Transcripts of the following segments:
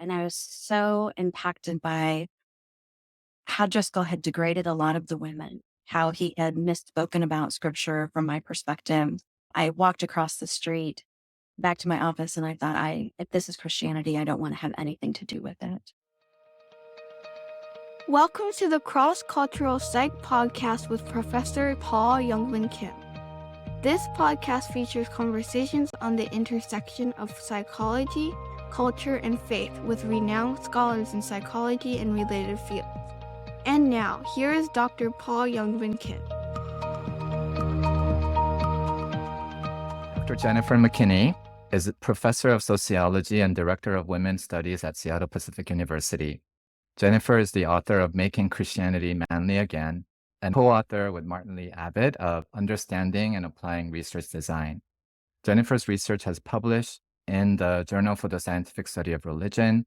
And I was so impacted by how Driscoll had degraded a lot of the women, how he had misspoken about scripture from my perspective. I walked across the street back to my office and I thought, if this is Christianity, I don't want to have anything to do with it. Welcome to the Cross Cultural Psych Podcast with Professor Paul Youngwin Kim. This podcast features conversations on the intersection of psychology, culture, and faith with renowned scholars in psychology and related fields. And now, here is Dr. Paul Youngwin Kim. Dr. Jennifer McKinney is a professor of sociology and director of women's studies at Seattle Pacific University. Jennifer is the author of Making Christianity Manly Again and co-author with Martin Lee Abbott of Understanding and Applying Research Design. Jennifer's research has published in the Journal for the Scientific Study of Religion,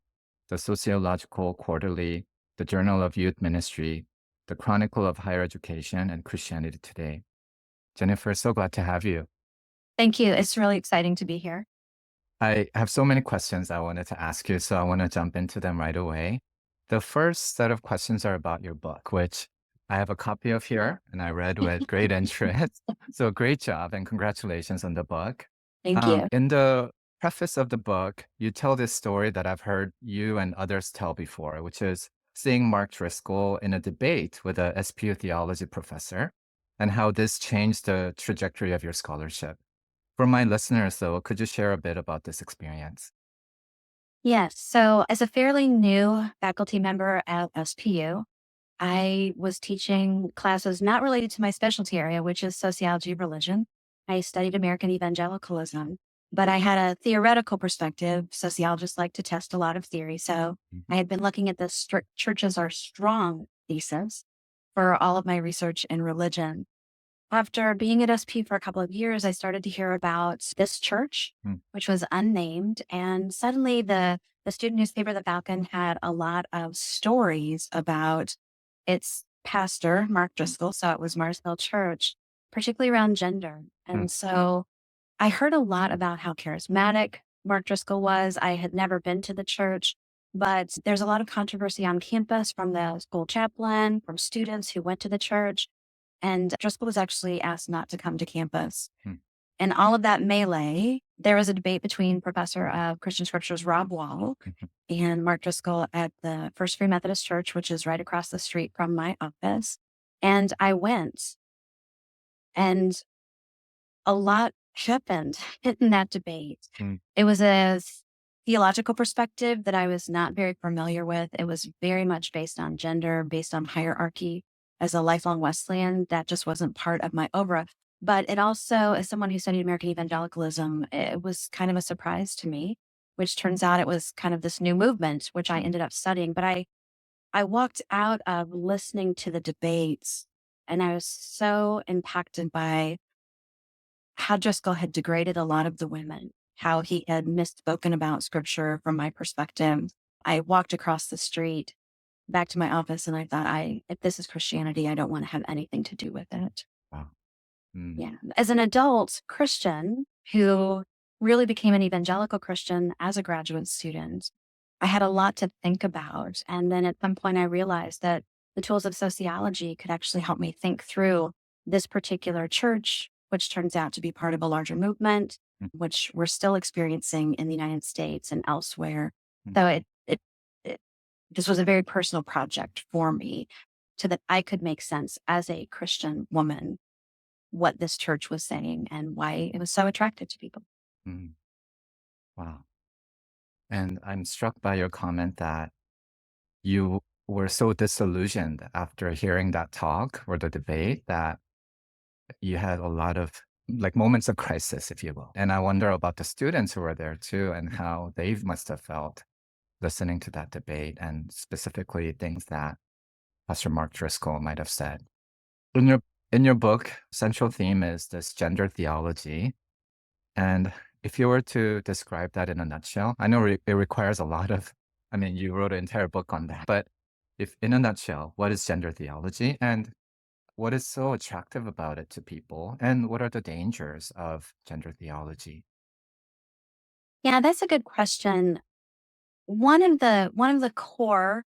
the Sociological Quarterly, the Journal of Youth Ministry, the Chronicle of Higher Education, and Christianity Today. Jennifer, so glad to have you. Thank you. It's really exciting to be here. I have so many questions I wanted to ask you, so I want to jump into them right away. The first set of questions are about your book, which I have a copy of here, and I read with great interest. So great job, and congratulations on the book. Thank you. In the preface of the book, you tell this story that I've heard you and others tell before, which is seeing Mark Driscoll in a debate with a SPU theology professor, and how this changed the trajectory of your scholarship. For my listeners, though, could you share a bit about this experience? Yes. So as a fairly new faculty member at SPU, I was teaching classes not related to my specialty area, which is sociology of religion. I studied American evangelicalism, but I had a theoretical perspective. Sociologists like to test a lot of theory. So I had been looking at the strict churches are strong thesis for all of my research in religion. After being at SP for a couple of years, I started to hear about this church, which was unnamed. And suddenly the student newspaper, The Falcon, had a lot of stories about its pastor, Mark Driscoll. So it was Mars Hill Church, particularly around gender. And so I heard a lot about how charismatic Mark Driscoll was. I had never been to the church, but there's a lot of controversy on campus from the school chaplain, from students who went to the church. And Driscoll was actually asked not to come to campus. And all of that melee, there was a debate between Professor of Christian Scriptures Rob Wall and Mark Driscoll at the First Free Methodist Church, which is right across the street from my office. And I went, and a lot happened in that debate. It was a theological perspective that I was not very familiar with. It was very much based on gender, based on hierarchy. As a lifelong Wesleyan, that just wasn't part of my oeuvre. But it also, as someone who studied American evangelicalism, it was kind of a surprise to me, which turns out it was kind of this new movement, which I ended up studying. But I walked out of listening to the debates, and I was so impacted by how Driscoll had degraded a lot of the women, how he had misspoken about scripture from my perspective. I walked across the street back to my office and I thought, if this is Christianity, I don't want to have anything to do with it. Wow. Yeah. As an adult Christian who really became an evangelical Christian as a graduate student, I had a lot to think about. And then at some point I realized that the tools of sociology could actually help me think through this particular church, which turns out to be part of a larger movement, which we're still experiencing in the United States and elsewhere. So this was a very personal project for me so that I could make sense as a Christian woman what this church was saying and why it was so attractive to people. Wow. And I'm struck by your comment that you were so disillusioned after hearing that talk or the debate that you had a lot of moments of crisis, if you will. And I wonder about the students who were there too and how they must have felt listening to that debate, and specifically things that Pastor Mark Driscoll might have said. In your book, central theme is this gender theology. And if you were to describe that in a nutshell, I know it requires a lot of, you wrote an entire book on that, but if in a nutshell, what is gender theology and what is so attractive about it to people? And what are the dangers of gender theology? Yeah, that's a good question. one of the core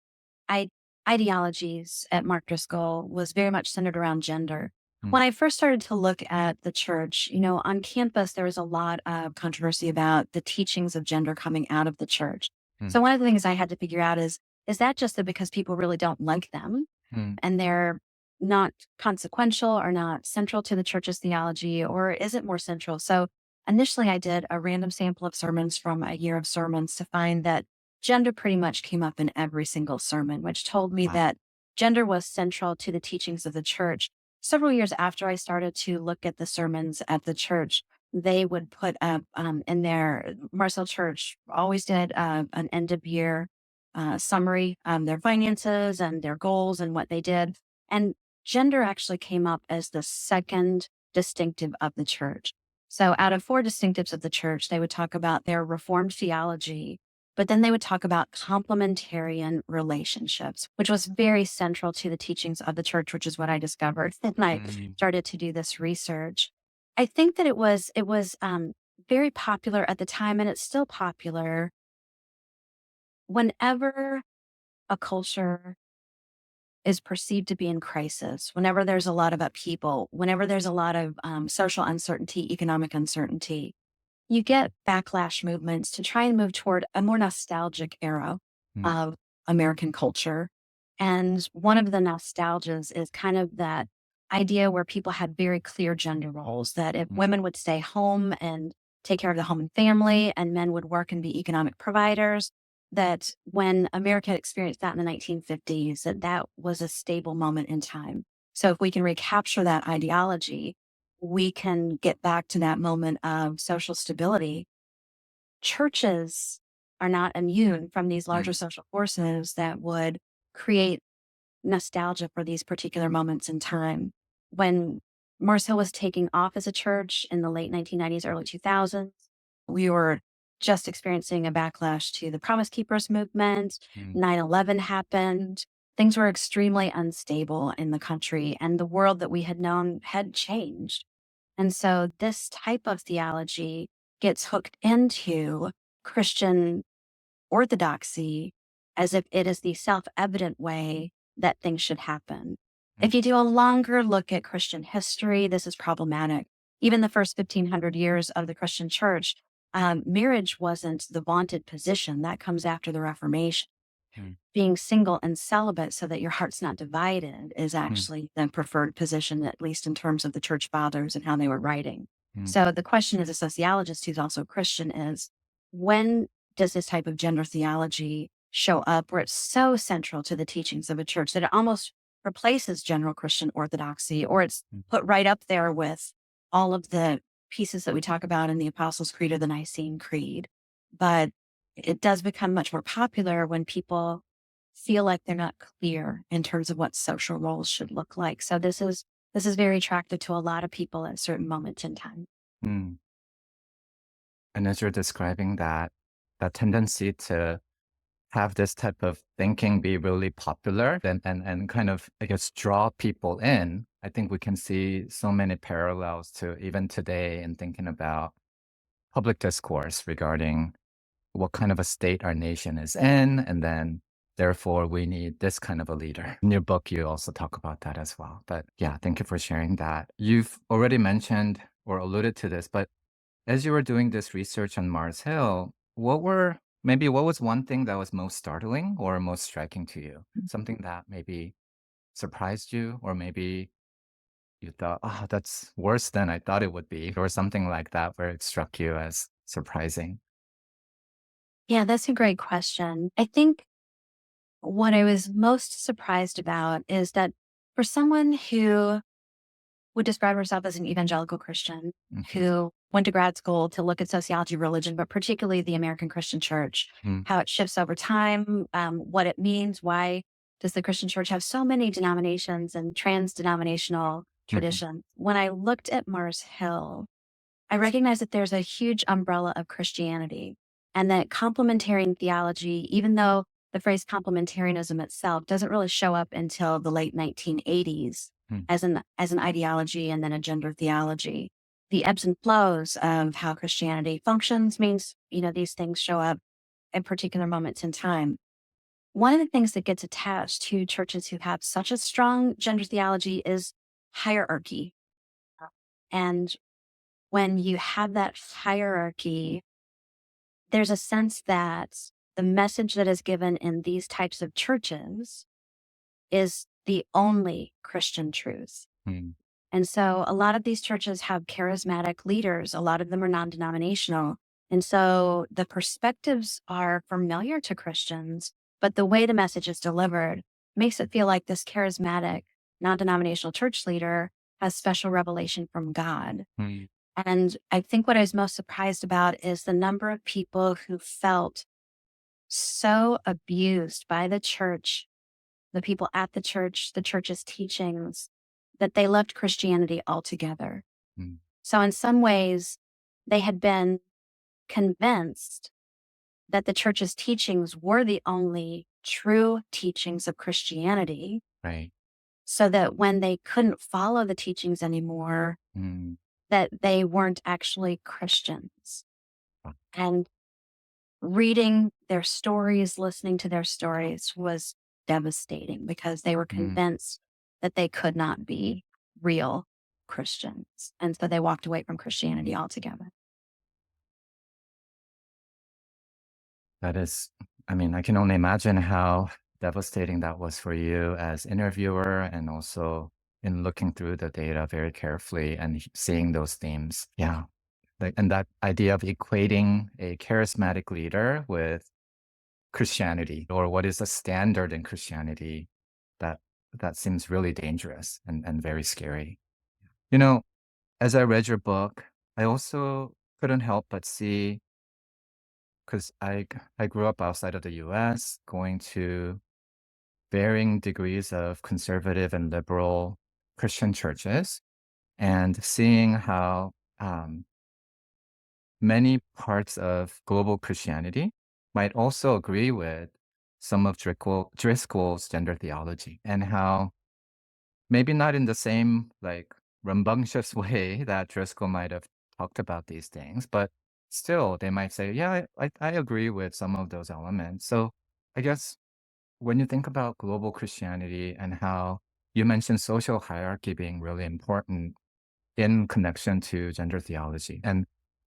I, ideologies at Mark Driscoll was very much centered around gender. Mm. When I first started to look at the church, on campus, there was a lot of controversy about the teachings of gender coming out of the church. Mm. So one of the things I had to figure out is that just that because people really don't like them Mm. and they're not consequential or not central to the church's theology, or is it more central? So initially I did a random sample of sermons from a year of sermons to find that gender pretty much came up in every single sermon, which told me Wow. that gender was central to the teachings of the church. Several years after I started to look at the sermons at the church, they would put up in their Marcel Church always did an end of year summary, their finances and their goals and what they did. And gender actually came up as the second distinctive of the church. So out of four distinctives of the church, they would talk about their reformed theology, but then they would talk about complementarian relationships, which was very central to the teachings of the church, which is what I discovered. And I Mm. started to do this research. I think that it was very popular at the time, and it's still popular whenever a culture is perceived to be in crisis, whenever there's a lot of upheaval, whenever there's a lot of social uncertainty, economic uncertainty, you get backlash movements to try and move toward a more nostalgic era Mm. of American culture. And one of the nostalgias is kind of that idea where people had very clear gender roles, that if Mm. women would stay home and take care of the home and family, and men would work and be economic providers, that when America experienced that in the 1950s, that was a stable moment in time. So if we can recapture that ideology, we can get back to that moment of social stability. Churches are not immune from these larger Mm. social forces that would create nostalgia for these particular moments in time. When Mars Hill was taking off as a church in the late 1990s, early 2000s, we were just experiencing a backlash to the Promise Keepers movement. Mm. 9/11 happened. Things were extremely unstable in the country, and the world that we had known had changed. And so this type of theology gets hooked into Christian orthodoxy as if it is the self-evident way that things should happen. Mm. If you do a longer look at Christian history, this is problematic. Even the first 1500 years of the Christian church, marriage wasn't the vaunted position. That comes after the Reformation. Mm. Being single and celibate so that your heart's not divided is Mm. actually the preferred position, at least in terms of the church fathers and how they were writing. Mm. So the question as a sociologist who's also Christian is, when does this type of gender theology show up where it's so central to the teachings of a church that it almost replaces general Christian orthodoxy, or it's Mm. put right up there with all of the pieces that we talk about in the Apostles' Creed or the Nicene Creed? But it does become much more popular when people feel like they're not clear in terms of what social roles should look like. So this is very attractive to a lot of people at certain moments in time. Mm. And as you're describing that tendency to have this type of thinking be really popular and kind of, I guess, draw people in, I think we can see so many parallels to even today in thinking about public discourse regarding what kind of a state our nation is in, and then therefore we need this kind of a leader. In your book, you also talk about that as well. But yeah, thank you for sharing that. You've already mentioned or alluded to this, but as you were doing this research on Mars Hill, what was one thing that was most startling or most striking to you? Something that maybe surprised you, or maybe you thought, oh, that's worse than I thought it would be, or something like that where it struck you as surprising. Yeah, that's a great question. I think what I was most surprised about is that for someone who would describe herself as an evangelical Christian Mhm. who went to grad school to look at sociology, religion, but particularly the American Christian church, Mm. how it shifts over time, what it means, why does the Christian church have so many denominations and trans-denominational Mhm. traditions? When I looked at Mars Hill, I recognized that there's a huge umbrella of Christianity, and that complementarian theology, even though the phrase complementarianism itself doesn't really show up until the late 1980s Mm. as an ideology and then a gender theology. The ebbs and flows of how Christianity functions means, these things show up. at particular moments in time. One of the things that gets attached to churches who have such a strong gender theology is hierarchy. And when you have that hierarchy, there's a sense that the message that is given in these types of churches is the only Christian truth. Mm. And so a lot of these churches have charismatic leaders. A lot of them are non-denominational. And so the perspectives are familiar to Christians, but the way the message is delivered makes it feel like this charismatic, non-denominational church leader has special revelation from God. Mm. And I think what I was most surprised about is the number of people who felt so abused by the church, the people at the church's teachings, that they left Christianity altogether. Mm. So in some ways, they had been convinced that the church's teachings were the only true teachings of Christianity, Right. so that when they couldn't follow the teachings anymore, Mm. that they weren't actually Christians. Wow. And reading their stories, listening to their stories was devastating because they were convinced that they could not be real Christians. And so they walked away from Christianity altogether. That is, I mean, I can only imagine how devastating that was for you as interviewer and also in looking through the data very carefully and seeing those themes. Yeah. And that idea of equating a charismatic leader with Christianity or what is the standard in Christianity, that that seems really dangerous and very scary. You know, as I read your book, I also couldn't help but see, because I grew up outside of the US, going to varying degrees of conservative and liberal Christian churches, and seeing how many parts of global Christianity might also agree with some of Driscoll's gender theology, and how maybe not in the same like rambunctious way that Driscoll might have talked about these things, but still they might say, yeah, I agree with some of those elements. So I guess when you think about global Christianity and how you mentioned social hierarchy being really important in connection to gender theology, and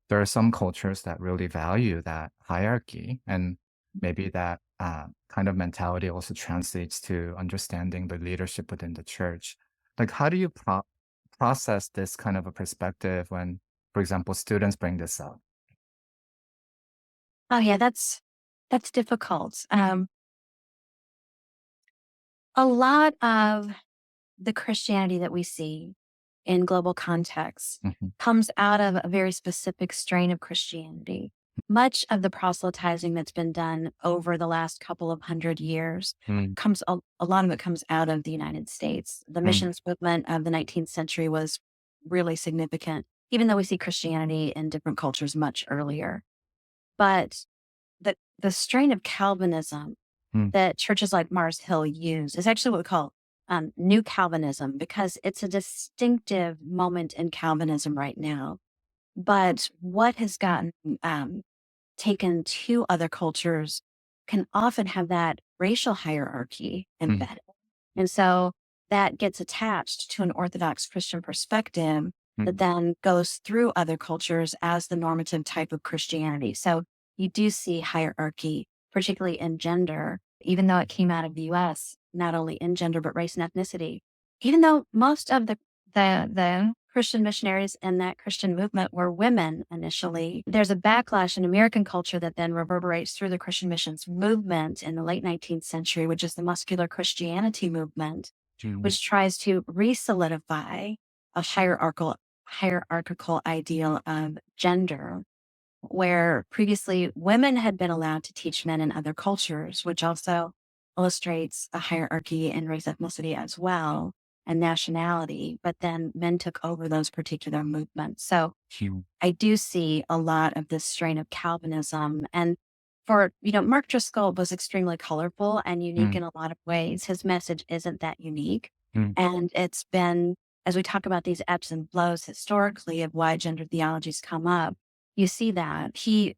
there are some cultures that really value that hierarchy, and maybe that kind of mentality also translates to understanding the leadership within the church. Like, how do you process this kind of a perspective when, for example, students bring this up? Oh yeah, that's difficult. A lot of the Christianity that we see in global contexts Mhm. comes out of a very specific strain of Christianity. Much of the proselytizing that's been done over the last couple of 100 years Mm. a lot of it comes out of the United States. The Mm. missions movement of the 19th century was really significant, even though we see Christianity in different cultures much earlier. But the strain of Calvinism Mm. that churches like Mars Hill use is actually what we call New Calvinism, because it's a distinctive moment in Calvinism right now. But what has gotten taken to other cultures can often have that racial hierarchy Mm. embedded. And so that gets attached to an Orthodox Christian perspective that Mm. then goes through other cultures as the normative type of Christianity. So you do see hierarchy, particularly in gender, even though it came out of the US, not only in gender, but race and ethnicity. Even though most of the Christian missionaries in that Christian movement were women initially, there's a backlash in American culture that then reverberates through the Christian missions movement in the late 19th century, which is the muscular Christianity movement, Mm. which tries to re-solidify a hierarchical ideal of gender, where previously women had been allowed to teach men in other cultures, which also illustrates a hierarchy in race, ethnicity as well, and nationality. But then men took over those particular movements. So Mm. I do see a lot of this strain of Calvinism. And for, Mark Driscoll was extremely colorful and unique Mm. in a lot of ways. His message isn't that unique. Mm. And it's been, as we talk about these ebbs and flows historically of why gender theologies come up, you see that he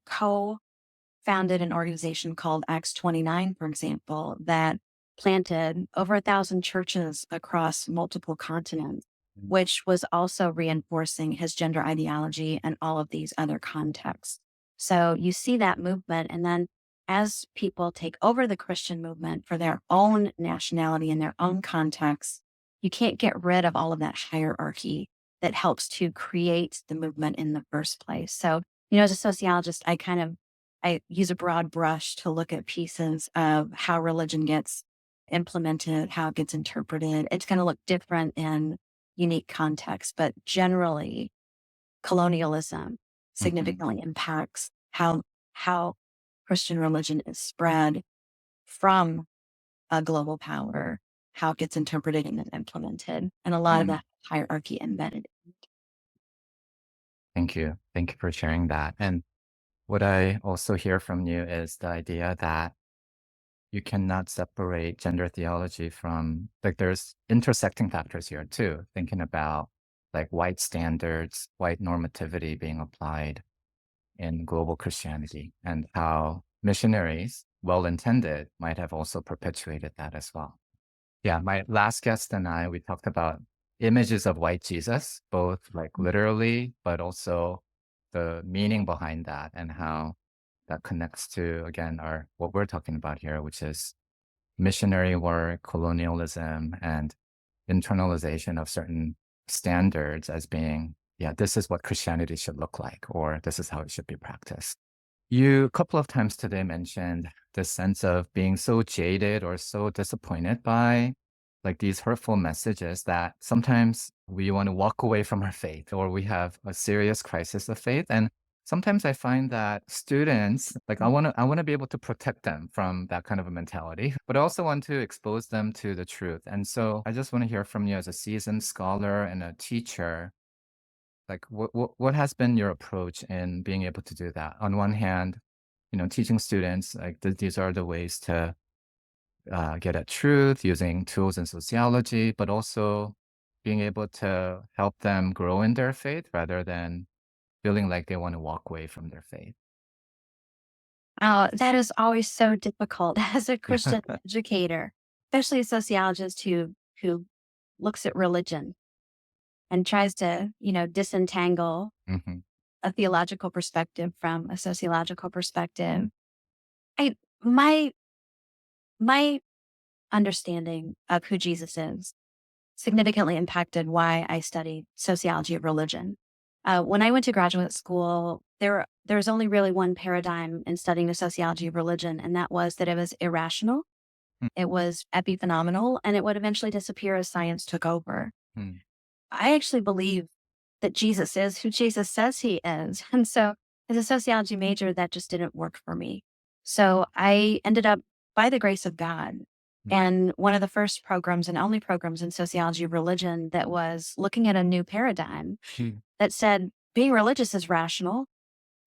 founded an organization called Acts 29, for example, that planted over 1,000 churches across multiple continents, which was also reinforcing his gender ideology and all of these other contexts. So you see that movement. And then as people take over the Christian movement for their own nationality and their own context, you can't get rid of all of that hierarchy that helps to create the movement in the first place. So, as a sociologist, I use a broad brush to look at pieces of how religion gets implemented, how it gets interpreted. It's going to look different in unique contexts, but generally, colonialism significantly impacts how Christian religion is spread from a global power, how it gets interpreted and then implemented, and a lot of that hierarchy embedded. Thank you. Thank you for sharing that. And what I also hear from you is the idea that you cannot separate gender theology from, like, there's intersecting factors here too, thinking about like white standards, white normativity being applied in global Christianity, and how missionaries, well intended, might have also perpetuated that as well. Yeah, my last guest and I, we talked about images of white Jesus, both like literally, but also the meaning behind that and how that connects to, again, what we're talking about here, which is missionary work, colonialism, and internalization of certain standards as being, yeah, this is what Christianity should look like, or this is how it should be practiced. You a couple of times today mentioned this sense of being so jaded or so disappointed by like these hurtful messages that sometimes we want to walk away from our faith, or we have a serious crisis of faith. And sometimes I find that students, like, I want to be able to protect them from that kind of a mentality, but I also want to expose them to the truth. And so I just want to hear from you as a seasoned scholar and a teacher, like what has been your approach in being able to do that? On one hand, teaching students like these are the ways to get at truth using tools in sociology, but also being able to help them grow in their faith rather than feeling like they want to walk away from their faith. That is always so difficult as a Christian educator, especially a sociologist who looks at religion and tries to, disentangle Hmm. a theological perspective from a sociological perspective. I my my understanding of who Jesus is significantly impacted why I studied sociology of religion. When I went to graduate school, there was only really one paradigm in studying the sociology of religion, and that was that it was irrational, it was epiphenomenal, and it would eventually disappear as science took over. Mm-hmm. I actually believe that Jesus is who Jesus says he is. And so as a sociology major, that just didn't work for me. So I ended up, by the grace of God, and one of the first programs and only programs in sociology of religion that was looking at a new paradigm that said being religious is rational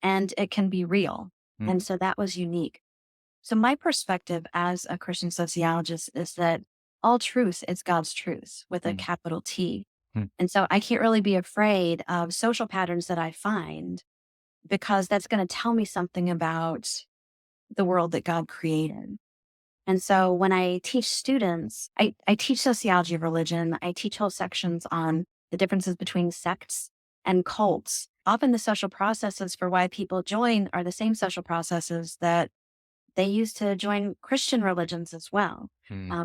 and it can be real. And so that was unique. So my perspective as a Christian sociologist is that all truth is God's truth with a capital T. And so I can't really be afraid of social patterns that I find, because that's going to tell me something about the world that God created. And so when I teach students, I teach sociology of religion. I teach whole sections on the differences between sects and cults. Often the social processes for why people join are the same social processes that they use to join Christian religions as well.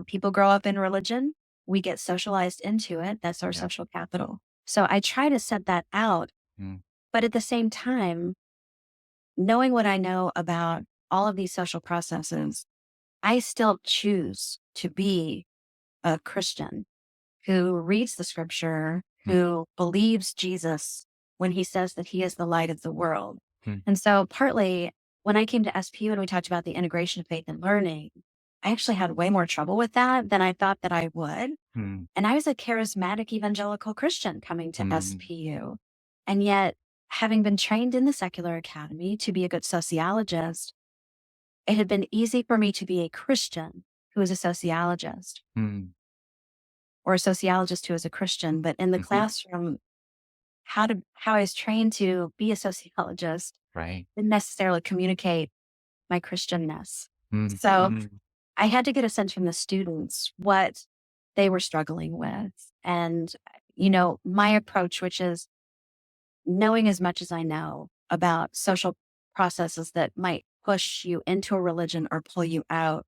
People grow up in religion. We get socialized into it. That's our social capital. So I try to set that out. But at the same time, knowing what I know about all of these social processes, I still choose to be a Christian who reads the scripture, who believes Jesus when he says that he is the light of the world. And so partly when I came to SPU and we talked about the integration of faith and learning, I actually had way more trouble with that than I thought that I would. And I was a charismatic evangelical Christian coming to SPU. And yet, having been trained in the secular academy to be a good sociologist, it had been easy for me to be a Christian who is a sociologist, or a sociologist who is a Christian. But in the classroom, how I was trained to be a sociologist Right. didn't necessarily communicate my Christianness. Mm, So mm, I had to get a sense from the students what they were struggling with. And, my approach, which is knowing as much as I know about social processes that might push you into a religion or pull you out,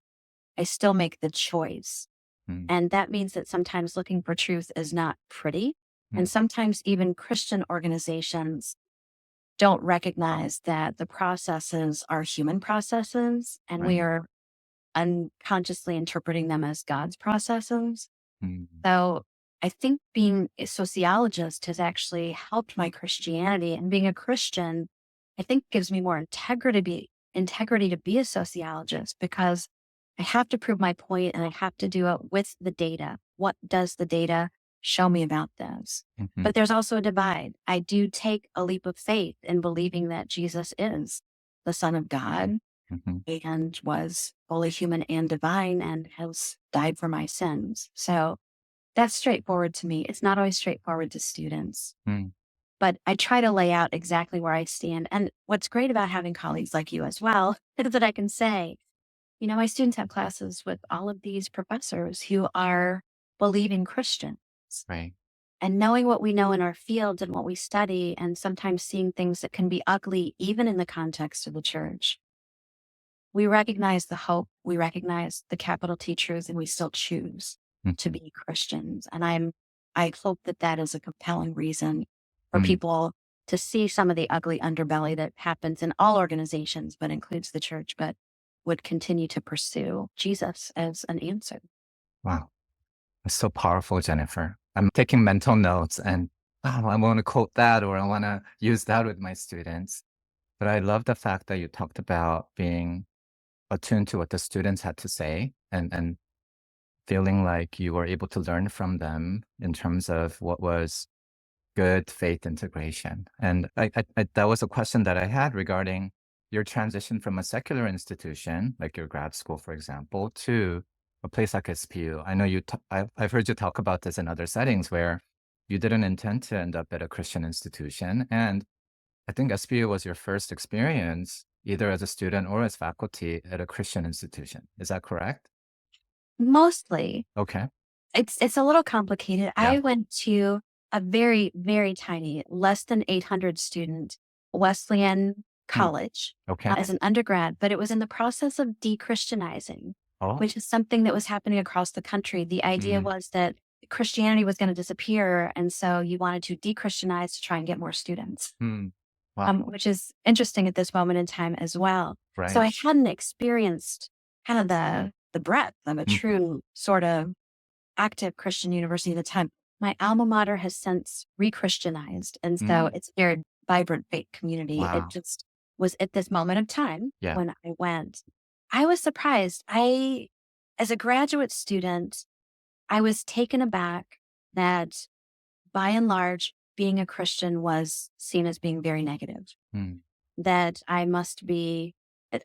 I still make the choice. mm, And that means that sometimes looking for truth is not pretty. And mm. sometimes even Christian organizations don't recognize that the processes are human processes and we Right. are unconsciously interpreting them as God's processes. Mm, So I think being a sociologist has actually helped my Christianity, and being a Christian, I think gives me more integrity to be a sociologist, because I have to prove my point and I have to do it with the data. What does the data show me about this? mhm, But there's also a divide. I do take a leap of faith in believing that Jesus is the Son of God mhm, and was fully human and divine and has died for my sins. So that's straightforward to me. It's not always straightforward to students, mm. but I try to lay out exactly where I stand. And what's great about having colleagues like you as well is that I can say, my students have classes with all of these professors who are believing Christians. Right. And knowing what we know in our fields and what we study, and sometimes seeing things that can be ugly, even in the context of the church, we recognize the hope, we recognize the capital T truth, and we still choose Mm, to be Christians. And I hope that that is a compelling reason for mm. people to see some of the ugly underbelly that happens in all organizations, but includes the church, but would continue to pursue Jesus as an answer. Wow. That's so powerful, Jennifer. I'm taking mental notes and I want to quote that or I want to use that with my students. But I love the fact that you talked about being attuned to what the students had to say and feeling like you were able to learn from them in terms of what was good faith integration. And that was a question that I had regarding your transition from a secular institution, like your grad school, for example, to a place like SPU. I know I've heard you talk about this in other settings where you didn't intend to end up at a Christian institution. And I think SPU was your first experience, either as a student or as faculty at a Christian institution. Is that correct? Mostly, Okay. it's a little complicated. Yeah. I went to a very, very tiny, less than 800 student Wesleyan Hmm. college Okay. as an undergrad, but it was in the process of de-Christianizing, Oh. which is something that was happening across the country. The idea Mm. was that Christianity was going to disappear, and so you wanted to de-Christianize to try and get more students, Mm. Wow. which is interesting at this moment in time as well. So Right. I hadn't experienced kind of the breadth of a Mhm. true sort of active Christian university at the time. My alma mater has since re-Christianized, and so Mm. it's a very vibrant faith community. It Wow. just was at this moment of time Yeah. when I went. I was surprised. As a graduate student, I was taken aback that by and large, being a Christian was seen as being very negative, Mm. that I must be,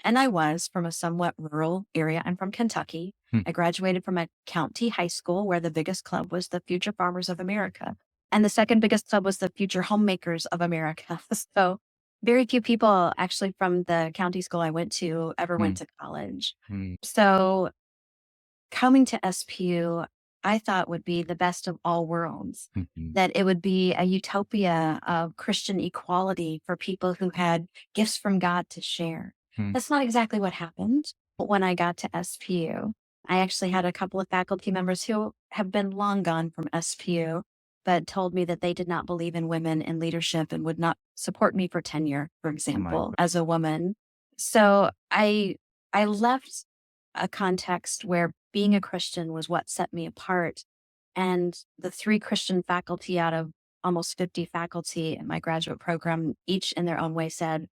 and I was from a somewhat rural area. I'm from Kentucky. Hmm. I graduated from a county high school where the biggest club was the Future Farmers of America. And the second biggest club was the Future Homemakers of America. So very few people actually from the county school I went to ever went Mm. to college. Mm. So coming to SPU, I thought would be the best of all worlds, Mhm. that it would be a utopia of Christian equality for people who had gifts from God to share. Mm. That's not exactly what happened. But when I got to SPU, I actually had a couple of faculty members who have been long gone from SPU, but told me that they did not believe in women in leadership and would not support me for tenure, for Oh my example, God. as a woman. So I left a context where being a Christian was what set me apart. And the three Christian faculty out of almost 50 faculty in my graduate program, each in their own way said,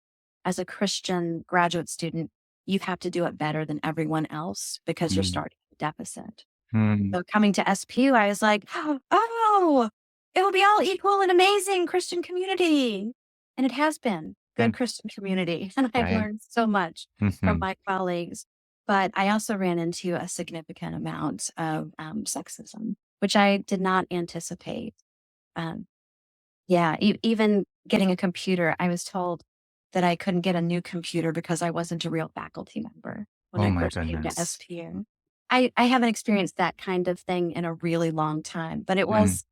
as a Christian graduate student, you have to do it better than everyone else because you're Mm. starting a deficit. Mm. So coming to SPU, I was like, oh, it will be all equal and amazing Christian community. And it has been good And Christian community. And I've right. learned so much from Mhm. my colleagues. But I also ran into a significant amount of sexism, which I did not anticipate. Um, yeah, even getting a computer, I was told that I couldn't get a new computer because I wasn't a real faculty member when Oh I my first came to goodness. SPU. I haven't experienced that kind of thing in a really long time, but Mm,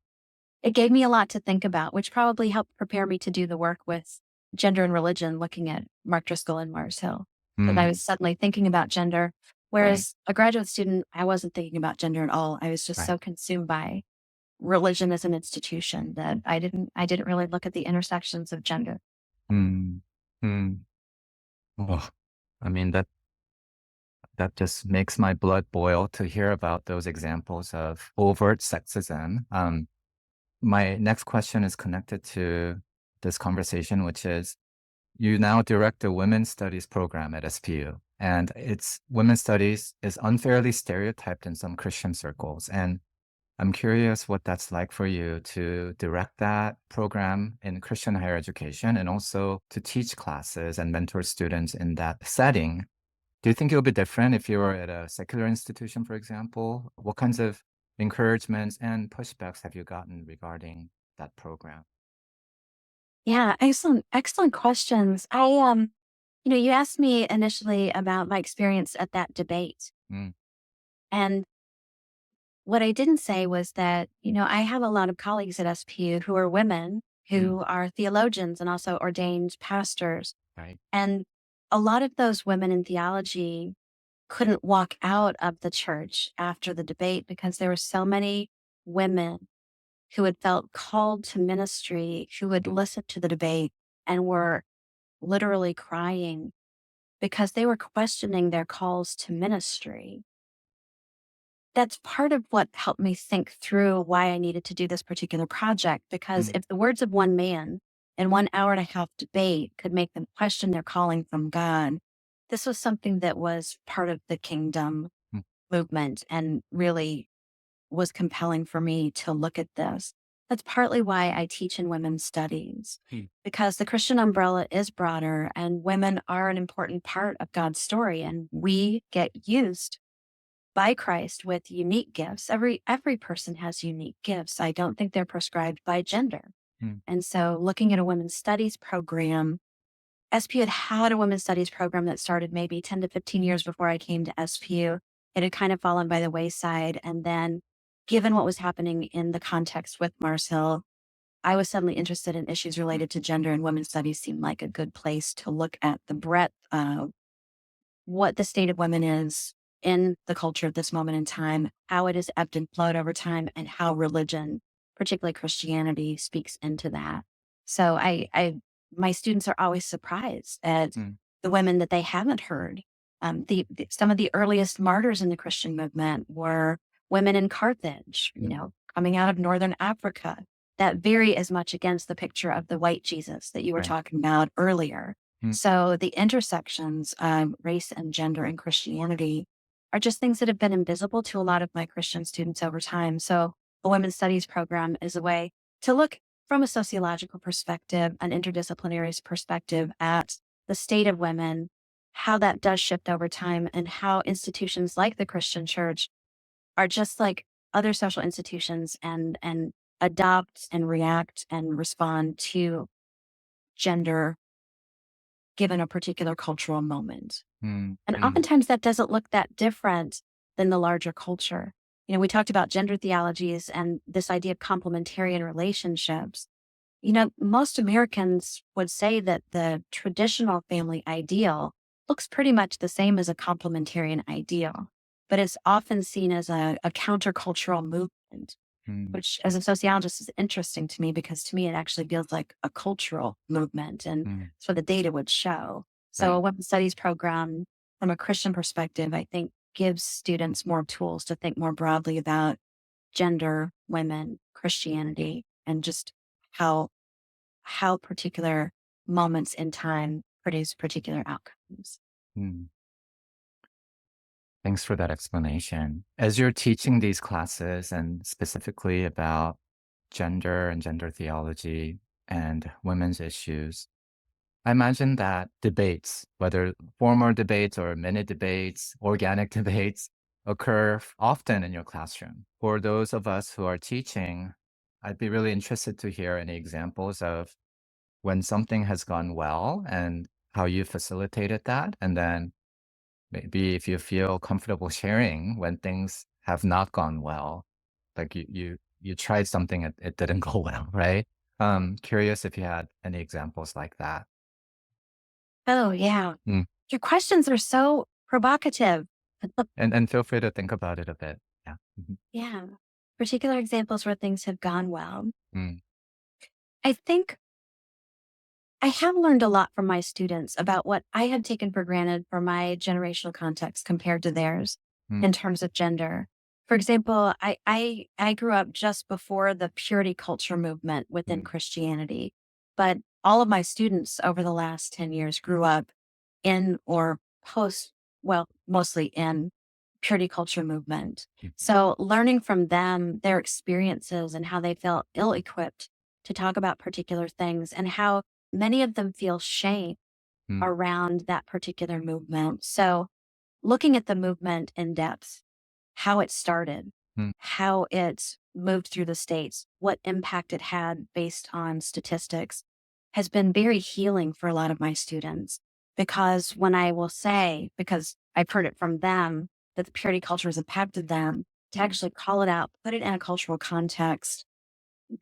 it gave me a lot to think about, which probably helped prepare me to do the work with gender and religion, looking at Mark Driscoll and Mars Hill. That I mm, was suddenly thinking about gender, right, whereas a graduate student, I wasn't thinking about gender at all. I was just right. so consumed by religion as an institution that I didn't really look at the intersections of gender. Mm, mm. Oh, I mean, that just makes my blood boil to hear about those examples of overt sexism. My next question is connected to this conversation, which is you now direct the women's studies program at SPU, and it's women's studies is unfairly stereotyped in some Christian circles. And I'm curious what that's like for you to direct that program in Christian higher education and also to teach classes and mentor students in that setting. Do you think it'll be different if you were at a secular institution, for example? What kinds of encouragements and pushbacks have you gotten regarding that program? Yeah, excellent questions. You asked me initially about my experience at that debate. Mm, And what I didn't say was that, I have a lot of colleagues at SPU who are women, mm, who are theologians and also ordained pastors. right. And a lot of those women in theology couldn't walk out of the church after the debate because there were so many women who had felt called to ministry, who had listened to the debate and were literally crying because they were questioning their calls to ministry. That's part of what helped me think through why I needed to do this particular project, because Mm, if the words of one man in 1 hour and a half debate could make them question their calling from God, this was something that was part of the kingdom mm, movement and really was compelling for me to look at this. That's partly why I teach in women's studies, mm, because the Christian umbrella is broader and women are an important part of God's story. And we get used by Christ with unique gifts. Every person has unique gifts. I don't think they're prescribed by gender. mm, And so looking at a women's studies program, SPU had a women's studies program that started maybe 10 to 15 years before I came to SPU. It had kind of fallen by the wayside. And then, given what was happening in the context with Mars Hill, I was suddenly interested in issues related to gender, and women's studies seemed like a good place to look at the breadth of what the state of women is in the culture at this moment in time, how it has ebbed and flowed over time, and how religion, particularly Christianity, speaks into that. So my students are always surprised at mm, the women that they haven't heard. Some of the earliest martyrs in the Christian movement were women in Carthage, coming out of Northern Africa, that vary as much against the picture of the white Jesus that you were right. talking about earlier. Mm, So the intersections of race and gender and Christianity are just things that have been invisible to a lot of my Christian students over time. So a women's studies program is a way to look from a sociological perspective, an interdisciplinary perspective at the state of women, how that does shift over time, and how institutions like the Christian church are just like other social institutions and adopt and react and respond to gender given a particular cultural moment. mm, And mm, oftentimes that doesn't look that different than the larger culture. We talked about gender theologies and this idea of complementarian relationships. Most Americans would say that the traditional family ideal looks pretty much the same as a complementarian ideal, but it's often seen as a countercultural movement, mm, which as a sociologist is interesting to me because to me it actually feels like a cultural movement, and mm, that's what the data would show. So a right. women's studies program from a Christian perspective, I think gives students more tools to think more broadly about gender, women, Christianity, and just how particular moments in time produce particular outcomes. Mm. Thanks for that explanation. As you're teaching these classes and specifically about gender and gender theology and women's issues, I imagine that debates, whether formal debates or mini debates, organic debates, occur often in your classroom. For those of us who are teaching, I'd be really interested to hear any examples of when something has gone well and how you facilitated that. And then maybe if you feel comfortable sharing when things have not gone well, like you tried something, it didn't go well, right? Curious if you had any examples like that. Oh, yeah. Mm. Your questions are so provocative. And feel free to think about it a bit. Yeah. Mhm. Yeah. Particular examples where things have gone well. Mm. I think I have learned a lot from my students about what I had taken for granted for my generational context compared to theirs Mm. in terms of gender. For example, I grew up just before the purity culture movement within Mm. Christianity, but all of my students over the last 10 years grew up in or post, well, mostly in purity culture movement. Mm. So learning from them, their experiences and how they felt ill-equipped to talk about particular things and how many of them feel shame Mm. around that particular movement. So looking at the movement in depth, how it started, Mm. how it moved through the states, what impact it had based on statistics has been very healing for a lot of my students. Because when I will say, because I've heard it from them, that the purity culture has impacted them, to actually call it out, put it in a cultural context,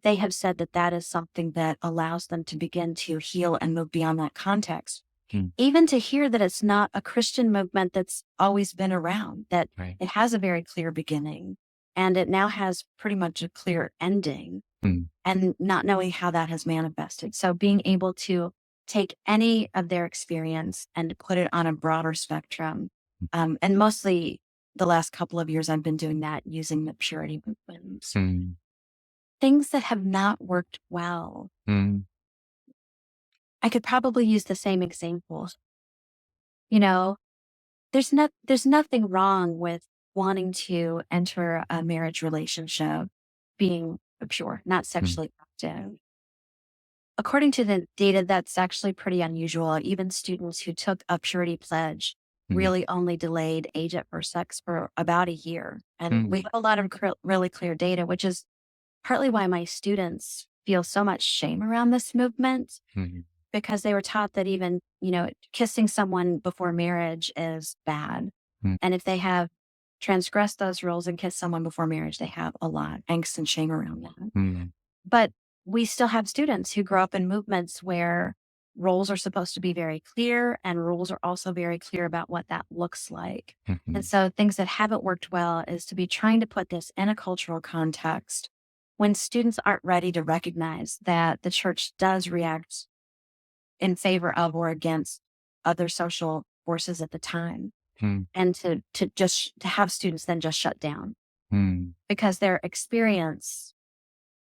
they have said that that is something that allows them to begin to heal and move beyond that context. Mm. Even to hear that it's not a Christian movement that's always been around, that Right. it has a very clear beginning and it now has pretty much a clear ending, Mm. and not knowing how that has manifested. So being able to take any of their experience and put it on a broader spectrum. And mostly the last couple of years, I've been doing that using the purity movements. Mm. Things that have not worked well. Mm. I could probably use the same examples. You know, there's nothing wrong with wanting to enter a marriage relationship being pure, not Mm. sexually active. According to the data, that's actually pretty unusual. Even students who took a purity pledge Mm. really only delayed age at first sex for about a year. And Mm. we have a lot of really clear data, which is partly why my students feel so much shame around this movement, Mm. because they were taught that even, kissing someone before marriage is bad. Mm. And if they have transgressed those rules and kissed someone before marriage, they have a lot of angst and shame around that. Mm. But we still have students who grow up in movements where roles are supposed to be very clear and rules are also very clear about what that looks like. Mhm. And so things that haven't worked well is to be trying to put this in a cultural context when students aren't ready to recognize that the church does react in favor of or against other social forces at the time. Mm. And to have students then just shut down Mm. because their experience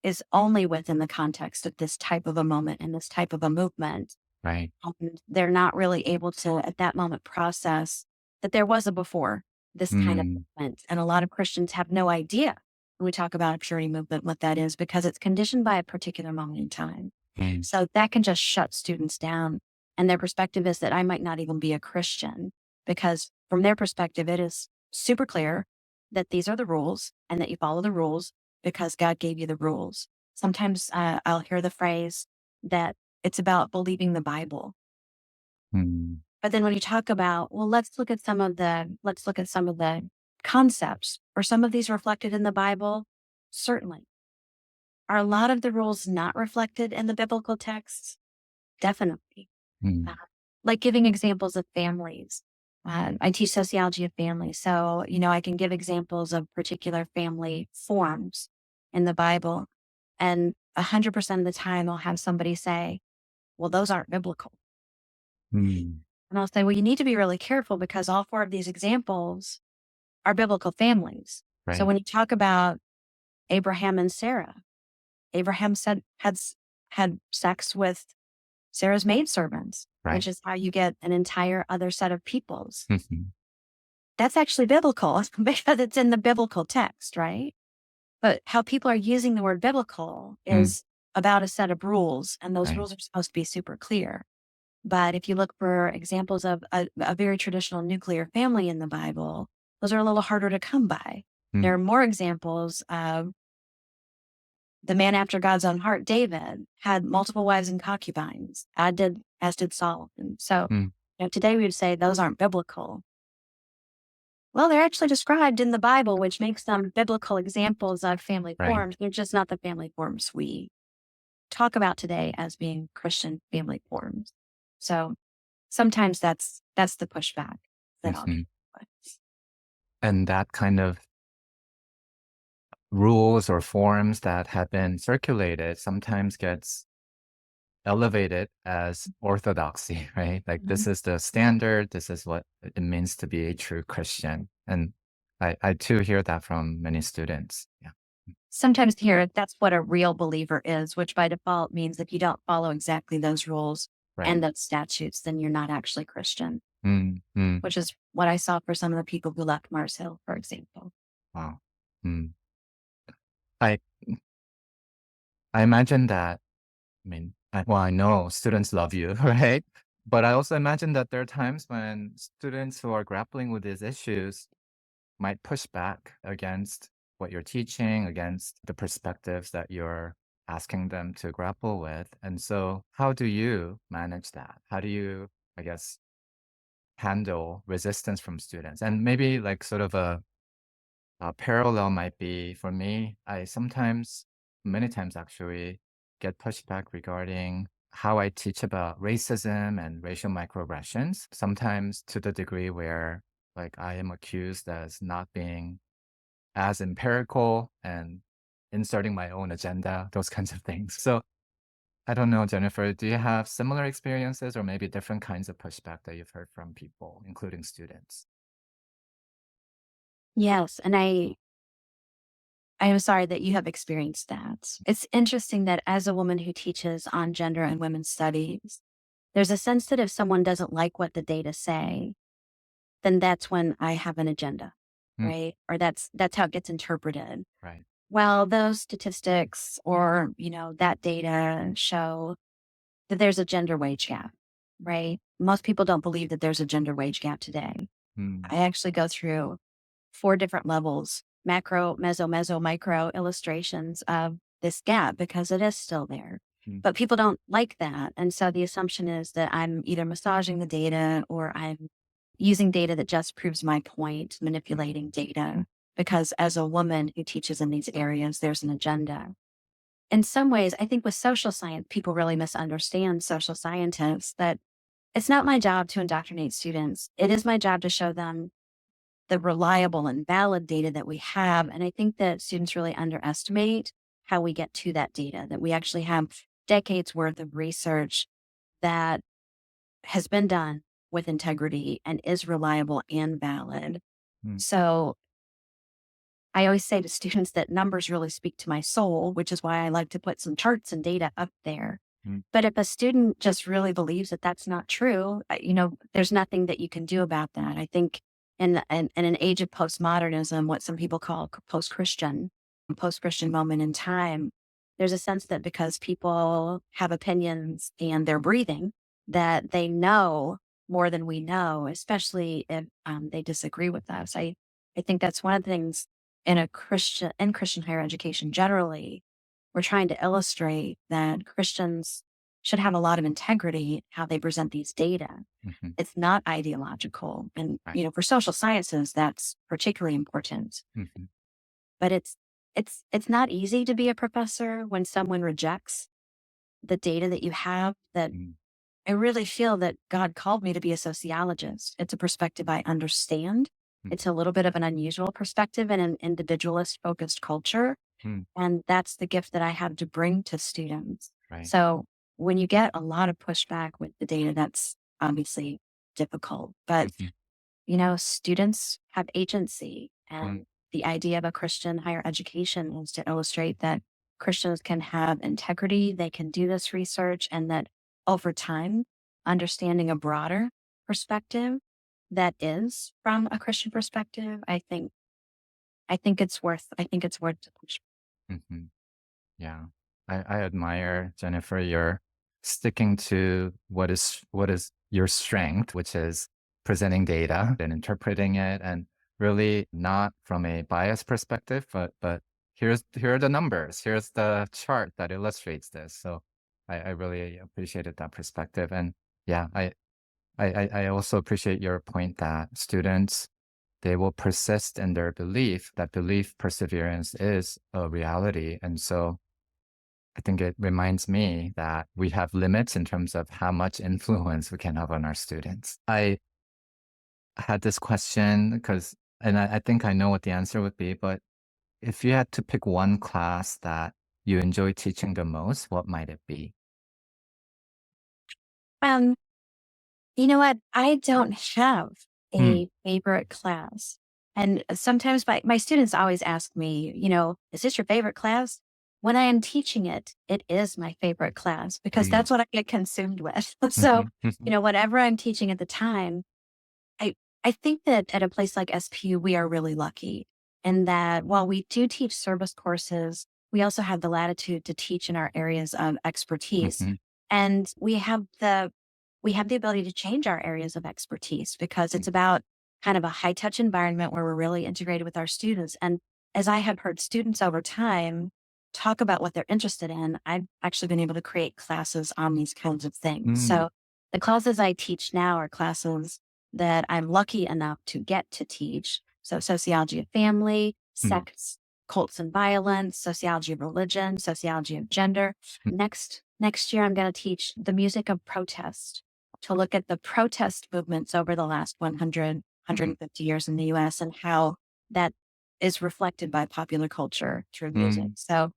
is only within the context of this type of a moment and this type of a movement. Right. And they're not really able to, at that moment, process that there was a before this kind of Mm. movement. And a lot of Christians have no idea when we talk about a purity movement, what that is, because it's conditioned by a particular moment in time. Mm. So that can just shut students down. And their perspective is that I might not even be a Christian, because from their perspective, it is super clear that these are the rules and that you follow the rules because God gave you the rules. Sometimes I'll hear the phrase that it's about believing the Bible. Mm. But then when you talk about, well, let's look at some of the concepts. Are some of these reflected in the Bible? Certainly. Are a lot of the rules not reflected in the biblical texts? Definitely. Mm. Like giving examples of families. I teach sociology of families. So, I can give examples of particular family forms in the Bible. And 100% of the time I'll have somebody say, well, those aren't biblical. Mm. And I'll say, well, you need to be really careful because all four of these examples are biblical families. Right. So when you talk about Abraham and Sarah, Abraham had sex with Sarah's maidservants, Right. which is how you get an entire other set of peoples. Mhm. That's actually biblical because it's in the biblical text, right? But how people are using the word biblical is about a set of rules, and those Right. rules are supposed to be super clear. But if you look for examples of a very traditional nuclear family in the Bible, those are a little harder to come by. Mm. There are more examples of the man after God's own heart, David, had multiple wives and concubines, as did Saul. And so, Mm, today we would say those aren't biblical. Well, they're actually described in the Bible, which makes them biblical examples of family right. forms. They're just not the family forms we talk about today as being Christian family forms. So sometimes that's the pushback that I'll hmm get with. And that kind of rules or forms that have been circulated sometimes gets elevated as orthodoxy, right? Like this Mhm. is the standard, this is what it means to be a true Christian. And I too hear that from many students. Yeah. Sometimes here, that's what a real believer is, which by default means if you don't follow exactly those rules Right. and those statutes, then you're not actually Christian, Mm, mm, which is what I saw for some of the people who left Mars Hill, for example. wow. Mm. I I imagine that, I know students love you, right? But I also imagine that there are times when students who are grappling with these issues might push back against what you're teaching, against the perspectives that you're asking them to grapple with. And so, how do you manage that? How do you, I guess, handle resistance from students? And maybe like sort of a parallel might be for me, I sometimes, many times actually, get pushback regarding how I teach about racism and racial microaggressions, sometimes to the degree where like I am accused as not being as empirical and inserting my own agenda, those kinds of things. So I don't know, Jennifer, do you have similar experiences or maybe different kinds of pushback that you've heard from people, including students? Yes, and I am sorry that you have experienced that. It's interesting that as a woman who teaches on gender and women's studies, there's a sense that if someone doesn't like what the data say, then that's when I have an agenda, Mm, right? Or that's how it gets interpreted. right. Well, those statistics or, that data show that there's a gender wage gap, right? Most people don't believe that there's a gender wage gap today. Mm, I actually go through 4 different levels, macro, meso, micro illustrations of this gap because it is still there. mm, But people don't like that. And so the assumption is that I'm either massaging the data or I'm using data that just proves my point, manipulating data. Because as a woman who teaches in these areas, there's an agenda. In some ways, I think with social science, people really misunderstand social scientists that it's not my job to indoctrinate students. It is my job to show them the reliable and valid data that we have. And I think that students really underestimate how we get to that data, that we actually have decades worth of research that has been done with integrity and is reliable and valid. mm, So I always say to students that numbers really speak to my soul, which is why I like to put some charts and data up there. mm, But if a student just really believes that that's not true, there's nothing that you can do about that. I think in an age of postmodernism, what some people call post-Christian moment in time, there's a sense that because people have opinions and they're breathing, that they know more than we know, especially if they disagree with us. I think that's one of the things in Christian higher education generally, we're trying to illustrate that Christians should have a lot of integrity in how they present these data. mhm, It's not ideological. And, right. for social sciences, that's particularly important. Mhm, But it's not easy to be a professor when someone rejects the data that you have that mm, I really feel that God called me to be a sociologist. It's a perspective I understand. mm, It's a little bit of an unusual perspective in an individualist focused culture. mm, And that's the gift that I have to bring to students. right. So when you get a lot of pushback with the data, that's obviously difficult. But, Mhm, students have agency. mm, And the idea of a Christian higher education is to illustrate that Christians can have integrity, they can do this research, and that over time, understanding a broader perspective that is from a Christian perspective, I think it's worth the push. mhm. Yeah. I admire, Jennifer, your sticking to what is your strength, which is presenting data and interpreting it and really not from a biased perspective, but here are the numbers. Here's the chart that illustrates this. So I really appreciated that perspective. And yeah, I also appreciate your point that students, they will persist in their belief, that belief perseverance is a reality. And so I think it reminds me that we have limits in terms of how much influence we can have on our students. I had this question because, and I think I know what the answer would be, but if you had to pick one class that you enjoy teaching the most, what might it be? Um, you know what? I don't have Hmm. a favorite class. And sometimes my students always ask me, is this your favorite class? When I am teaching it, it is my favorite class because Mm. that's what I get consumed with. So, Mhm, mhm, whatever I'm teaching at the time, I I think that at a place like SPU, we are really lucky in that while we do teach service courses, we also have the latitude to teach in our areas of expertise. mhm, And we have the ability to change our areas of expertise because mm, it's about kind of a high touch environment where we're really integrated with our students. And as I have heard students over time talk about what they're interested in, I've actually been able to create classes on these kinds of things. mm, So the classes I teach now are classes that I'm lucky enough to get to teach. So sociology of family, mm, sex, cults and violence, sociology of religion, sociology of gender. mm, Next year I'm going to teach the music of protest to look at the protest movements over the last 100, mm, 150 years in the US and how that is reflected by popular culture through music. mm. So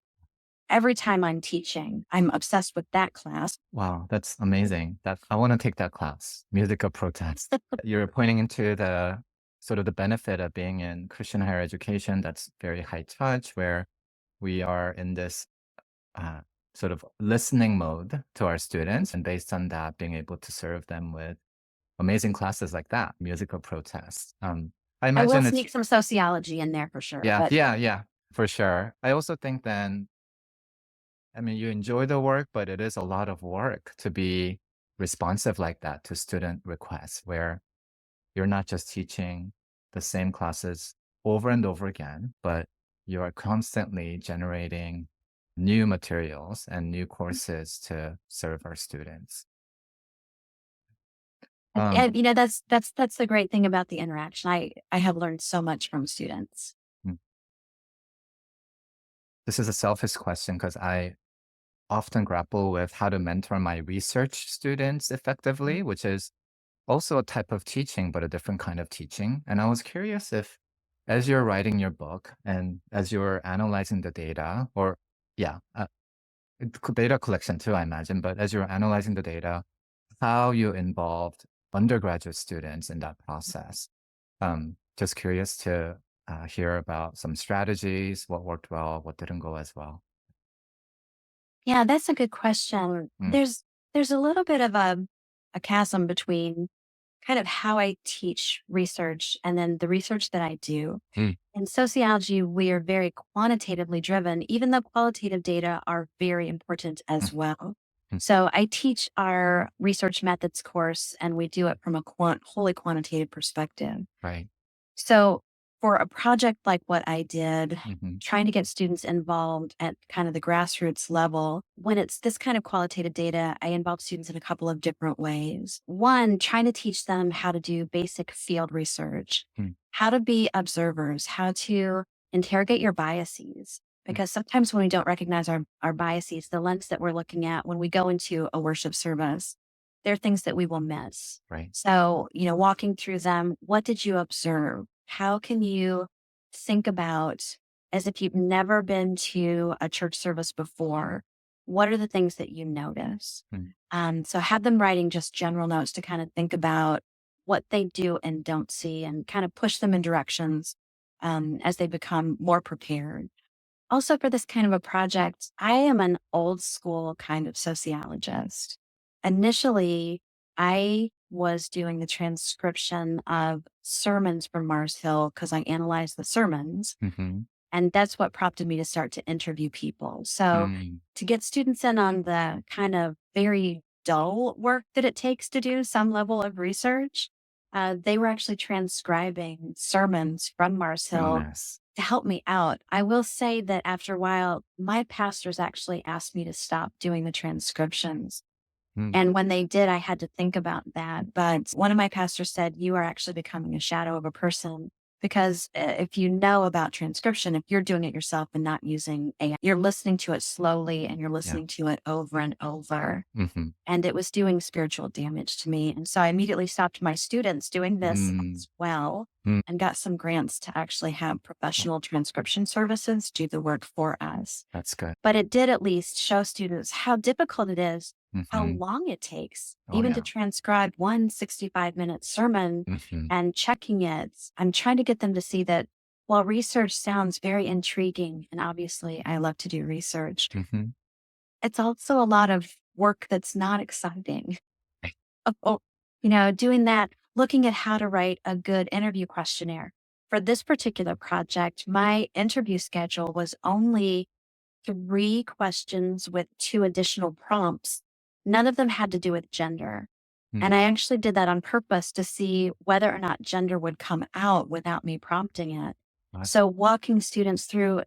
every time I'm teaching, I'm obsessed with that class. Wow, that's amazing. That I want to take that class, music of protest. You're pointing into the sort of the benefit of being in Christian higher education that's very high touch, where we are in this uh, sort of listening mode to our students, and based on that, being able to serve them with amazing classes like that, music of protest. I I will imagine it's sneak some sociology in there for sure, yeah, but yeah, yeah, for sure. I also think then, I mean, you enjoy the work, but it is a lot of work to be responsive like that to student requests, where you're not just teaching the same classes over and over again, but you are constantly generating new materials and new courses to serve our students. Um, that's the great thing about the interaction. I have learned so much from students. mm, this is a selfish question because I often grapple with how to mentor my research students effectively, which is also a type of teaching, but a different kind of teaching. And I was curious if, as you're writing your book and as you're analyzing the data, or yeah, data collection too, I imagine, but as you're analyzing the data, how you involved undergraduate students in that process. Just curious to hear about some strategies, what worked well, what didn't go as well. Yeah, that's a good question. Mm, There's a little bit of a chasm between kind of how I teach research and then the research that I do. mm, In sociology, we are very quantitatively driven, even though qualitative data are very important mm, as well. mm, So I teach our research methods course, and we do it from a wholly quantitative perspective. right. So for a project like what I did, Hmm. trying to get students involved at kind of the grassroots level, when it's this kind of qualitative data, I involve students in a couple of different ways. One, trying to teach them how to do basic field research, Mm, how to be observers, how to interrogate your biases. mm, Because sometimes when we don't recognize our biases, the lens that we're looking at when we go into a worship service, there are things that we will miss. right. So, walking through them, what did you observe? How can you think about, as if you've never been to a church service before, what are the things that you notice? Mm, So have them writing just general notes to kind of think about what they do and don't see and kind of push them in directions as they become more prepared. Also, for this kind of a project, I am an old school kind of sociologist. Initially, I was doing the transcription of sermons from Mars Hill because I analyzed the sermons. mhm, And that's what prompted me to start to interview people. So, mm, to get students in on the kind of very dull work that it takes to do some level of research, they were actually transcribing sermons from Mars Hill goodness. to help me out. I will say that after a while, my pastors actually asked me to stop doing the transcriptions. Mm, And when they did, I had to think about that. But one of my pastors said, you are actually becoming a shadow of a person. Because if you know about transcription, if you're doing it yourself and not using AI, you're listening to it slowly and you're yeah. listening to it over and over. Mm-hmm. And it was doing spiritual damage to me. And so I immediately stopped my students doing this Mm, as well mm. and got some grants to actually have professional transcription services do the work for us. That's good. But it did at least show students how difficult it is, how Mm-hmm. long it takes, Oh, even to yeah. transcribe one 65-minute sermon Mm-hmm. and checking it. I'm trying to get them to see that while research sounds very intriguing, and obviously I love to do research, Mm-hmm. it's also a lot of work that's not exciting. Oh, you know, doing that, looking at how to write a good interview questionnaire. For this particular project, my interview schedule was only 3 questions with 2 additional prompts. None of them had to do with gender. Mm. And I actually did that on purpose to see whether or not gender would come out without me prompting it. What? So walking students through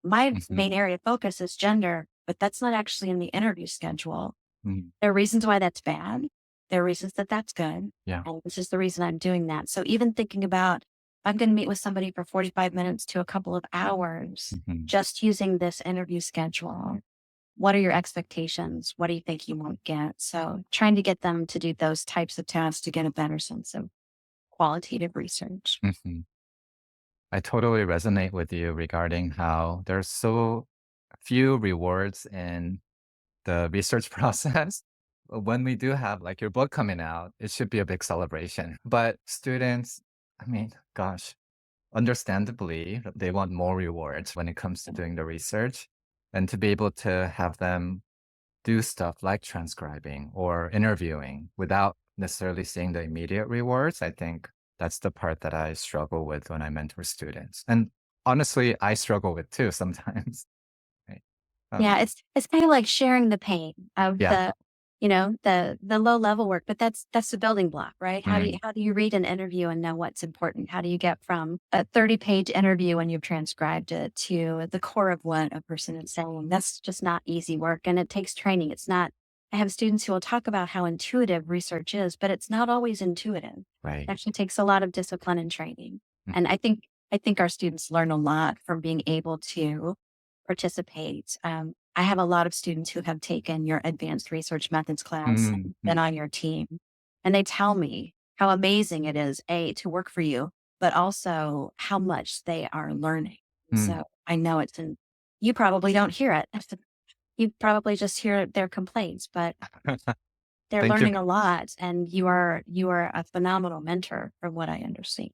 my Mm-hmm. main area of focus is gender, but that's not actually in the interview schedule. Mm. There are reasons why that's bad. There are reasons that that's good. Yeah. And this is the reason I'm doing that. So even thinking about, I'm going to meet with somebody for 45 minutes to a couple of hours, Mm-hmm. just using this interview schedule. What are your expectations? What do you think you won't get? So trying to get them to do those types of tasks to get a better sense of qualitative research. Mm-hmm. I totally resonate with you regarding how there's so few rewards in the research process. When we do have like your book coming out, it should be a big celebration. But students, I mean, gosh, understandably, they want more rewards when it comes to doing the research. And to be able to have them do stuff like transcribing or interviewing without necessarily seeing the immediate rewards, I think that's the part that I struggle with when I mentor students. And honestly, I struggle with too sometimes. Right? Yeah, it's kind of like sharing the pain of Yeah. the low level work, but that's the building block, right? Mm, How do you read an interview and know what's important? How do you get from a 30-page interview when you've transcribed it to the core of what a person is saying? That's just not easy work, and it takes training. It's not. I have students who will talk about how intuitive research is, but it's not always intuitive. It right. actually takes a lot of discipline and training. Mm, And I think our students learn a lot from being able to participate. I have a lot of students who have taken your advanced research methods class mm, and mm, been on your team. And they tell me how amazing it is, A, to work for you, but also how much they are learning. mm. So I know you probably don't hear it. You probably just hear their complaints, but they're Thank you. learning a lot. And you are a phenomenal mentor from what I understand.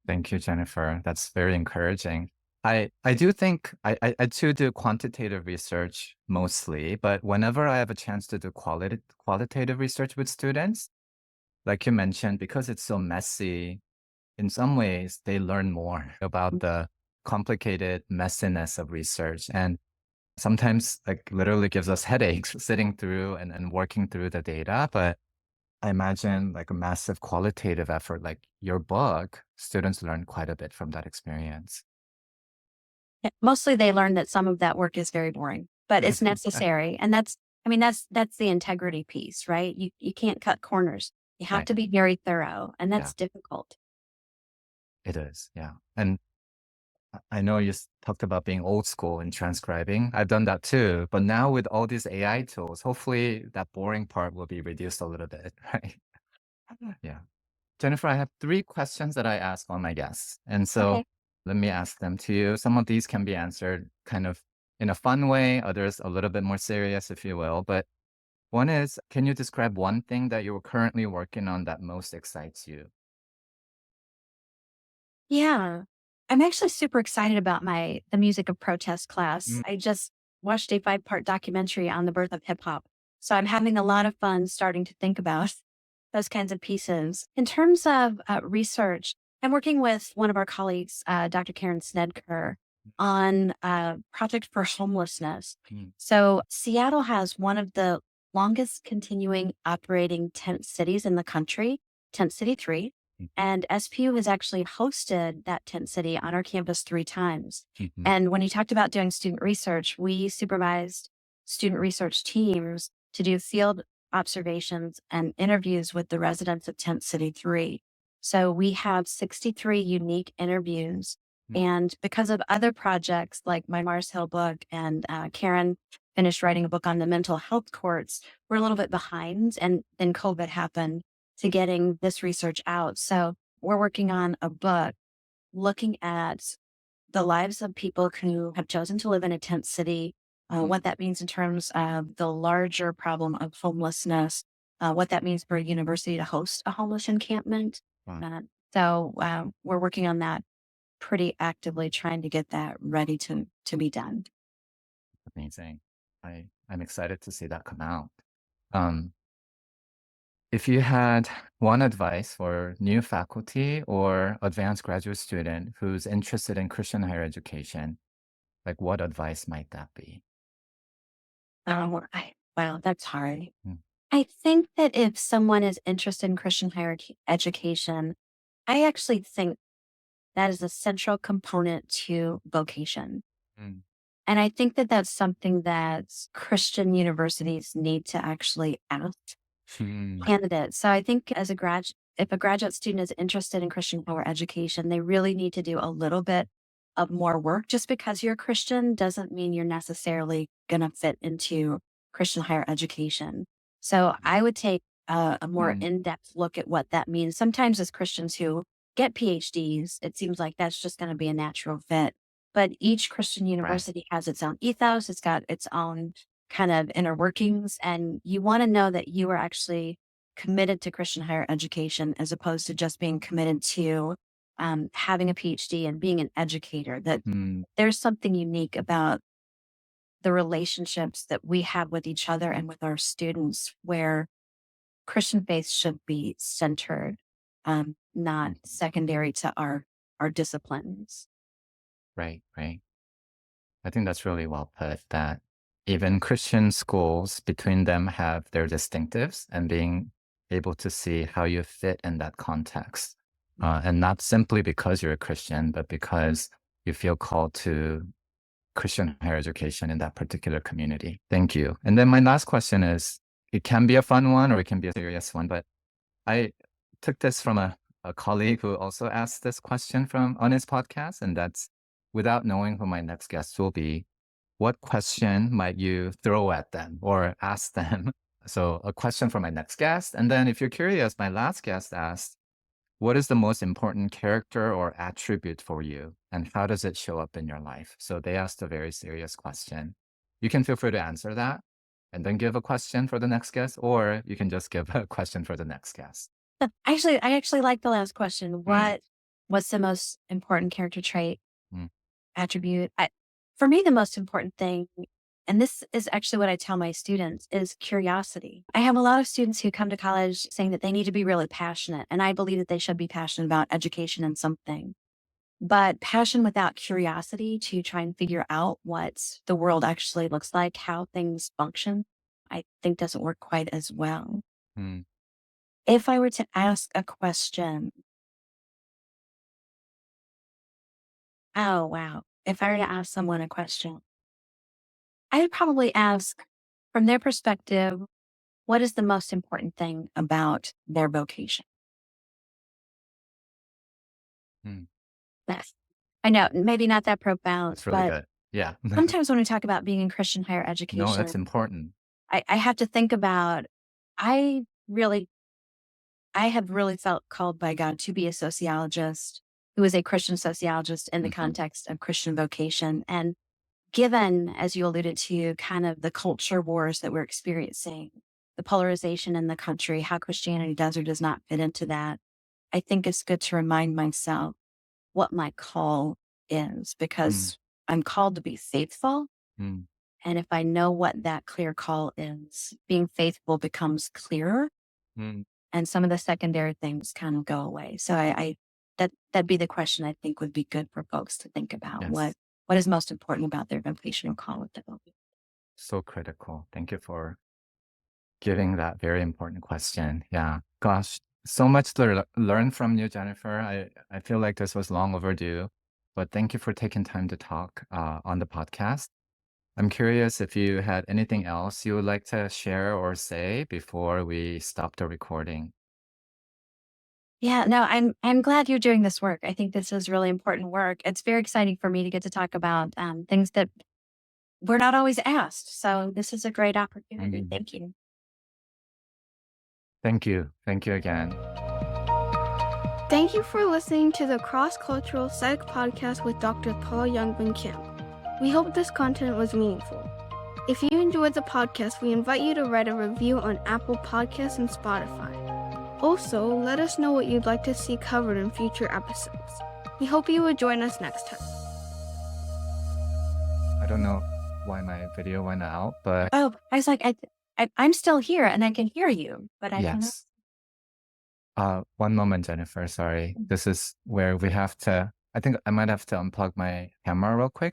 Thank you, Jennifer. That's very encouraging. I do think I too do quantitative research mostly, but whenever I have a chance to do qualitative research with students, like you mentioned, because it's so messy, in some ways they learn more about the complicated messiness of research. And sometimes like literally gives us headaches sitting through and working through the data. But I imagine like a massive qualitative effort like your book, students learn quite a bit from that experience. Yeah, mostly they learn that some of that work is very boring, but it's necessary. And that's the integrity piece, right? You can't cut corners. You have Right. to be very thorough, and Yeah, that's difficult. it is. Yeah. And I know you talked about being old school in transcribing. I've done that too. But now with all these AI tools, hopefully that boring part will be reduced a little bit, right? Yeah. Jennifer, I have 3 questions that I ask all my guests. And so Okay. let me ask them to you. Some of these can be answered kind of in a fun way, others a little bit more serious, if you will. But one is, can you describe one thing that you're currently working on that most excites you? Yeah. I'm actually super excited about the music of protest class. Mm, I just watched a 5-part documentary on the birth of hip hop. So I'm having a lot of fun starting to think about those kinds of pieces. In terms of research, I'm working with one of our colleagues, Dr. Karen Snedker, on a project for homelessness. mm, So Seattle has one of the longest continuing operating tent cities in the country, Tent City 3. And SPU has actually hosted that tent city on our campus 3 times. Mhm. And when you talked about doing student research, we supervised student research teams to do field observations and interviews with the residents of Tent City 3. So we have 63 unique interviews. Mm. And because of other projects like my Mars Hill book and Karen finished writing a book on the mental health courts, we're a little bit behind. And then COVID happened to getting this research out. So we're working on a book looking at the lives of people who have chosen to live in a tent city, what that means in terms of the larger problem of homelessness, what that means for a university to host a homeless encampment. Wow. So we're working on that pretty actively, trying to get that ready to be done. Amazing. I'm excited to see that come out. Um, if you had one advice for new faculty or advanced graduate student who's interested in Christian higher education, like what advice might that be? Wow, that's hard. Mm. I think that if someone is interested in Christian higher education, I actually think that is a central component to vocation. Mm. And I think that that's something that Christian universities need to actually ask Hmm. candidates. So I think if a graduate student is interested in Christian higher education, they really need to do a little bit of more work. Just because you're a Christian doesn't mean you're necessarily going to fit into Christian higher education. So I would take a more Mm. in-depth look at what that means. Sometimes as Christians who get PhDs, it seems like that's just going to be a natural fit. But each Christian Right. university has its own ethos. It's got its own kind of inner workings. And you want to know that you are actually committed to Christian higher education as opposed to just being committed to having a PhD and being an educator, that Mm. there's something unique about the relationships that we have with each other and with our students where Christian faith should be centered, not secondary to our disciplines. Right, right. I think that's really well put, that even Christian schools between them have their distinctives, and being able to see how you fit in that context. And not simply because you're a Christian, but because you feel called to Christian higher education in that particular community. Thank you. And then my last question is, it can be a fun one or it can be a serious one, but I took this from a colleague who also asked this question on his podcast, and that's, without knowing who my next guest will be, what question might you throw at them or ask them? So a question for my next guest. And then if you're curious, my last guest asked, what is the most important character or attribute for you, and how does it show up in your life? So they asked a very serious question. You can feel free to answer that and then give a question for the next guest, or you can just give a question for the next guest. I actually like the last question. What's the most important character trait, Mm. attribute? For me, the most important thing, and this is actually what I tell my students, is curiosity. I have a lot of students who come to college saying that they need to be really passionate, and I believe that they should be passionate about education and something. But passion without curiosity to try and figure out what the world actually looks like, how things function, I think doesn't work quite as well. Mm. If I were to ask a question, oh, wow. If I were to ask someone a question, I would probably ask, from their perspective, what is the most important thing about their vocation? Mm. Yes. I know, maybe not that profound, That's really but good. Yeah. sometimes when we talk about being in Christian higher No, that's education, important. I have to think about, I really, I have really felt called by God to be a sociologist who is a Christian sociologist in the Mhm. context of Christian vocation. And given, as you alluded to, kind of the culture wars that we're experiencing, the polarization in the country, how Christianity does or does not fit into that, I think it's good to remind myself what my call is, Mm. because I'm called to be faithful. Mm. And if I know what that clear call is, being faithful becomes clearer, Mm. and some of the secondary things kind of go away. So that'd be the question I think would be good for folks to think about. Yes. What is most important about their vocational call with the vocation? So critical. Thank you for giving that very important question. Yeah. Gosh, so much to learn from you, Jennifer. I feel like this was long overdue, but thank you for taking time to talk on the podcast. I'm curious if you had anything else you would like to share or say before we stop the recording. Yeah, no, I'm glad you're doing this work. I think this is really important work. It's very exciting for me to get to talk about things that we're not always asked. So this is a great opportunity. Mhm. Thank you. Thank you. Thank you again. Thank you for listening to the Cross Cultural Psych Podcast with Dr. Paul Youngman Kim. We hope this content was meaningful. If you enjoyed the podcast, we invite you to write a review on Apple Podcasts and Spotify. Also, let us know what you'd like to see covered in future episodes. We hope you will join us next time. I don't know why my video went out, but Oh, I was like, I'm still here and I can hear you, but I cannot. yes. One moment, Jennifer. Sorry. This is where we have to, I think I might have to unplug my camera real quick.